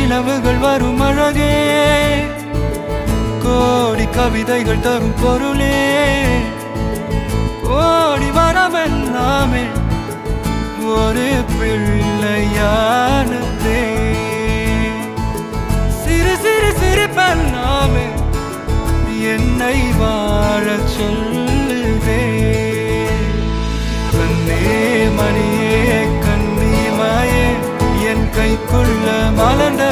நிலவுகள் வரும் அழகே, கோடி கவிதைகள் தரும் பொருளே, ஓடி வரவெல்லாமே ஒரு பிள்ளையானதே. சிறு சிறு சிரிப்பெல்லாமே என்னை வாழச் சொல்லுதே. கண்ணே மணியே கண்ணிமாயே என் கைக்குள்ள மலர்ந்த